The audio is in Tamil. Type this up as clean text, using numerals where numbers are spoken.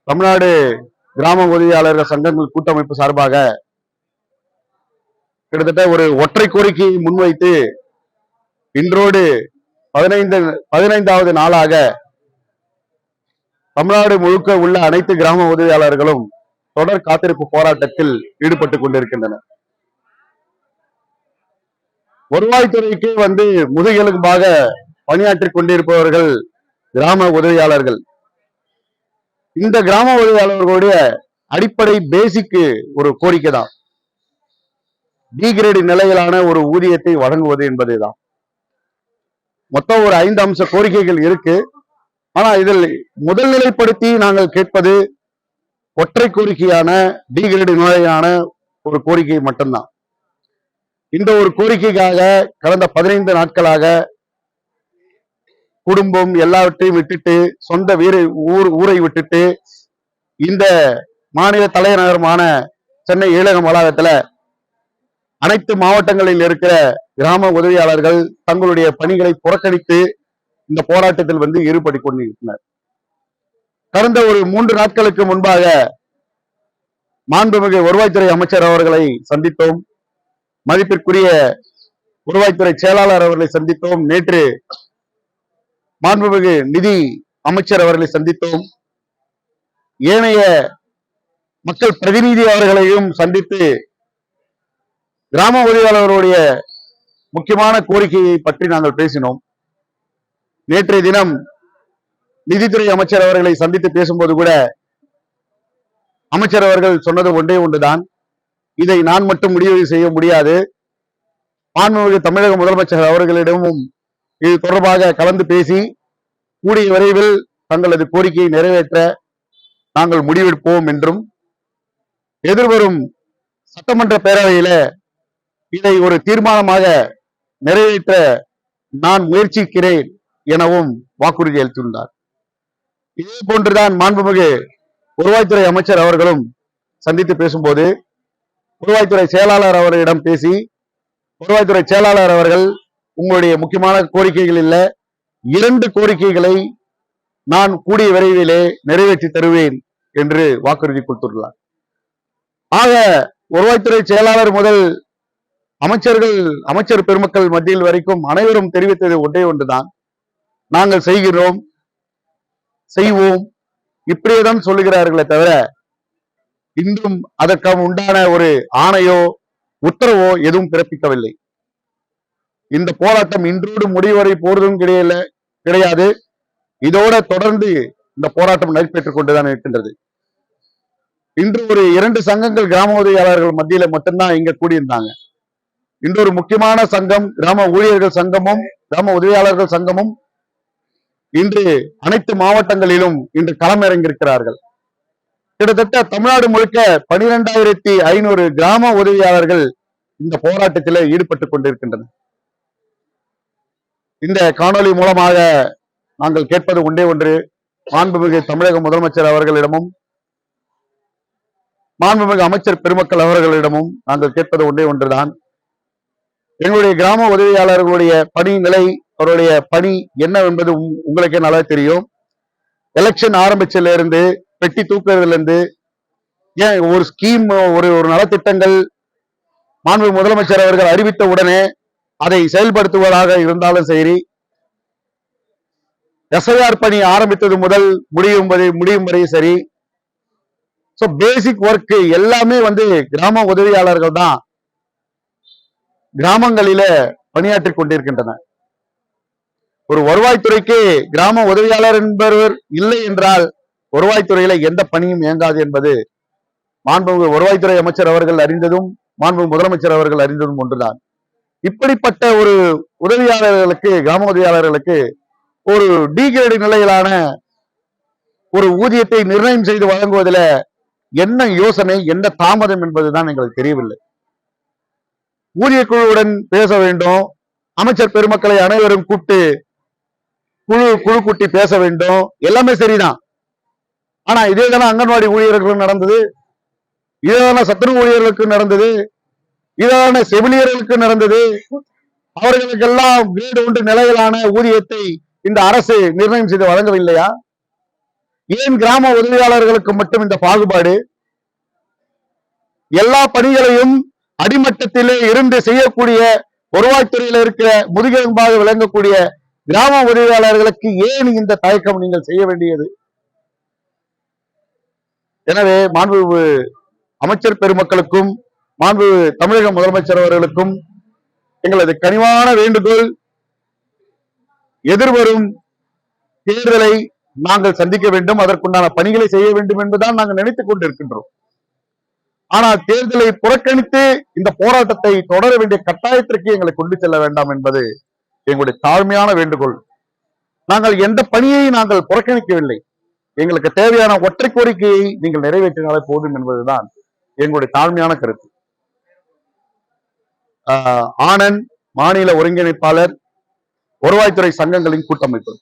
தமிழ்நாடு கிராம உதவியாளர்கள் சங்கங்கள் கூட்டமைப்பு சார்பாக கிட்டத்தட்ட ஒரு ஒற்றை கோரிக்கையை முன்வைத்து இன்றோடு 15வது நாளாக தமிழ்நாடு முழுக்க உள்ள அனைத்து கிராம உதவியாளர்களும் தொடர் காத்திருப்பு போராட்டத்தில் ஈடுபட்டுக் கொண்டிருக்கின்றனர். வருவாய்த்துறைக்கு முதுகெலும்பாக பணியாற்றிக் கொண்டிருப்பவர்கள் கிராம உதவியாளர்கள். இந்த கிராம உதவியாளர்களுடைய அடிப்படை பேசிக் ஒரு கோரிக்கை தான் டி கிரேடு நிலையிலான ஒரு ஊதியத்தை வழங்குவது என்பதுதான். மொத்தம் ஒரு 5 அம்ச கோரிக்கைகள் இருக்கு. ஆனா இதில் முதல் நிலைப்படுத்தி நாங்கள் கேட்பது ஒற்றை கோரிக்கையான டி கிரேடு நிலையான ஒரு கோரிக்கை மட்டும்தான். இந்த ஒரு கோரிக்கைக்காக கடந்த 15 நாட்களாக குடும்பம் எல்லாவற்றையும் விட்டுட்டு சொந்த ஊரை விட்டுட்டு இந்த மாநில தலைநகரமான சென்னை ஈழகம் வளாகத்துல அனைத்து மாவட்டங்களில் இருக்கிற கிராம உதவியாளர்கள் தங்களுடைய பணிகளை புறக்கணித்து இந்த போராட்டத்தில் ஈடுபட்டு கொண்டிருக்கிறார். கடந்த ஒரு 3 நாட்களுக்கு முன்பாக மாண்புமிகு வருவாய்த்துறை அமைச்சர் அவர்களை சந்தித்தோம். மதிப்பிற்குரிய வருவாய்த்துறை செயலாளர் அவர்களை சந்தித்தோம். நேற்று மாண்புமிகு நிதி அமைச்சர் அவர்களை சந்தித்தோம். ஏனைய மக்கள் பிரதிநிதி அவர்களையும் சந்தித்து கிராம உதவியாளர்களுடைய முக்கியமான கோரிக்கையை பற்றி நாங்கள் பேசினோம். நேற்றைய தினம் நிதித்துறை அமைச்சர் அவர்களை சந்தித்து பேசும்போது கூட அமைச்சர் அவர்கள் சொன்னது ஒன்றே ஒன்றுதான், இதை நான் மட்டும் முடிவு செய்ய முடியாது, மாண்புமிகு தமிழக முதலமைச்சர் அவர்களிடமும் இது தொடர்பாக கலந்து பேசி கூடிய விரைவில் தங்களது கோரிக்கையை நிறைவேற்ற நாங்கள் முடிவெடுப்போம் என்றும், எதிர்வரும் சட்டமன்ற பேரவையில இதை ஒரு தீர்மானமாக நிறைவேற்ற நான் முயற்சிக்கிறேன் எனவும் வாக்குறுதி அளித்துள்ளார். இதே போன்றுதான் மாண்புமிகு வருவாய்த்துறை அமைச்சர் அவர்களும் சந்தித்து பேசும்போது வருவாய்த்துறை செயலாளர் அவர்களிடம் பேசி, வருவாய்த்துறை செயலாளர் அவர்கள் உங்களுடைய முக்கியமான கோரிக்கைகள் இல்ல 2 கோரிக்கைகளை நான் கூடிய விரைவிலே நிறைவேற்றி தருவேன் என்று வாக்குறுதி கொடுத்துள்ளார். ஆக வருவாய்த்துறை செயலாளர் முதல் அமைச்சர் பெருமக்கள் மத்தியில் வரைக்கும் அனைவரும் தெரிவித்தது ஒன்றே ஒன்றுதான், நாங்கள் செய்கிறோம், செய்வோம், இப்படியேதான் சொல்லுகிறார்களே தவிர இன்றும் அதற்கு உண்டான ஒரு ஆணையோ உத்தரவோ எதுவும் பிறப்பிக்கவில்லை. இந்த போராட்டம் இன்றோடு முடிவரை போறதும் கிடையாது. இதோட தொடர்ந்து இந்த போராட்டம் நடைபெற்றுக் கொண்டுதான் இருக்கின்றது. இன்று ஒரு 2 சங்கங்கள் கிராம உதவியாளர்கள் மத்தியில மட்டும்தான் இங்க கூடியிருந்தாங்க. இன்றொரு முக்கியமான சங்கம் கிராம ஊழியர்கள் சங்கமும் கிராம உதவியாளர்கள் சங்கமும் இன்று அனைத்து மாவட்டங்களிலும் இன்று களமிறங்கியிருக்கிறார்கள். கிட்டத்தட்ட தமிழ்நாடு முழுக்க 12,500 கிராம உதவியாளர்கள் இந்த போராட்டத்தில் ஈடுபட்டுக் கொண்டிருக்கின்றனர். இந்த காணொலி மூலமாக நாங்கள் கேட்பது ஒன்றே ஒன்று, மாண்புமிகு தமிழக முதலமைச்சர் அவர்களிடமும் மாண்புமிகு அமைச்சர் பெருமக்கள் அவர்களிடமும் நாங்கள் கேட்பது ஒன்றே ஒன்றுதான், எங்களுடைய கிராம உதவியாளர்களுடைய பணி நிலை, அவருடைய பணி என்னவென்பது உங்களுக்கே நல்லா தெரியும். எலெக்ஷன் ஆரம்பிச்சதுல இருந்து பெட்டி தூக்குறதுல இருந்து ஏன் ஒரு ஸ்கீம் ஒரு நலத்திட்டங்கள் மாண்புமிகு முதலமைச்சர் அவர்கள் அறிவித்த உடனே அதை செயல்படுத்துவதாக இருந்தாலும் சரி, எஸ்ஐஆர் பணி ஆரம்பித்தது முதல் முடியும் வரை சரி, பேசிக் ஒர்க் எல்லாமே கிராம உதவியாளர்கள் தான் கிராமங்களில பணியாற்றிக் கொண்டிருக்கின்றன. ஒரு வருவாய்த்துறைக்கு கிராம உதவியாளர் என்பவர் இல்லை என்றால் வருவாய்த்துறையில எந்த பணியும் இயங்காது என்பது மாண்புமிகு வருவாய்த்துறை அமைச்சர் அவர்கள் அறிந்ததும் மாண்புமிகு முதலமைச்சர் அவர்கள் அறிந்ததும் ஒன்றுதான். இப்படிப்பட்ட ஒரு உதவியாளர்களுக்கு கிராம உதவியாளர்களுக்கு ஒரு டி கிரேடு நிலையிலான ஒரு ஊதியத்தை நிர்ணயம் செய்து வழங்குவதில் என்ன யோசனை, என்ன தாமதம் என்பதுதான் எங்களுக்கு தெரியவில்லை. ஊதிய குழுவுடன் பேச வேண்டும், அமைச்சர் பெருமக்களை அனைவரும் கூட்டு குழு கூட்டி பேச வேண்டும், எல்லாமே சரிதான். ஆனா இதேதான அங்கன்வாடி ஊழியர்களுக்கு நடந்தது, இதேதான சத்துணவு ஊழியர்களுக்கு நடந்தது, இதான செவிலியர்களுக்கு நடந்தது. அவர்களுக்கெல்லாம் கிரேடு 1 நிலையிலான ஊதியத்தை இந்த அரசு நிர்ணயம் செய்து வழங்கவில்லையா? ஏன் கிராம உதவியாளர்களுக்கு மட்டும் இந்த பாகுபாடு? எல்லா பணிகளையும் அடிமட்டத்திலே இருந்து செய்யக்கூடிய வருவாய்த்துறையில இருக்கிற முதுகெலும்பாக விளங்கக்கூடிய கிராம உதவியாளர்களுக்கு ஏன் இந்த தயக்கம் நீங்கள் செய்ய வேண்டியது? எனவே மாண்புமிகு அமைச்சர் பெருமக்களுக்கும் மாண்புமிகு தமிழக முதலமைச்சர் அவர்களுக்கும் எங்களது கனிவான வேண்டுகோள், எதிர்வரும் தேர்தலை நாங்கள் சந்திக்க வேண்டும், அதற்குண்டான பணிகளை செய்ய வேண்டும் என்பதுதான் நாங்கள் நினைத்துக் கொண்டிருக்கின்றோம். ஆனால் தேர்தலை புறக்கணித்து இந்த போராட்டத்தை தொடர வேண்டிய கட்டாயத்திற்கு எங்களை கொண்டு செல்ல வேண்டாம் என்பது எங்களுடைய தாழ்மையான வேண்டுகோள். நாங்கள் எந்த பணியை நாங்கள் புறக்கணிக்கவில்லை. எங்களுக்கு தேவையான ஒற்றை கோரிக்கையை நீங்கள் நிறைவேற்றினாலே போதும் என்பதுதான் எங்களுடைய தாழ்மையான கருத்து. ஆனந்த், மாநில ஒருங்கிணைப்பாளர், வருவாய்த்துறை சங்கங்களின் கூட்டமைப்பு.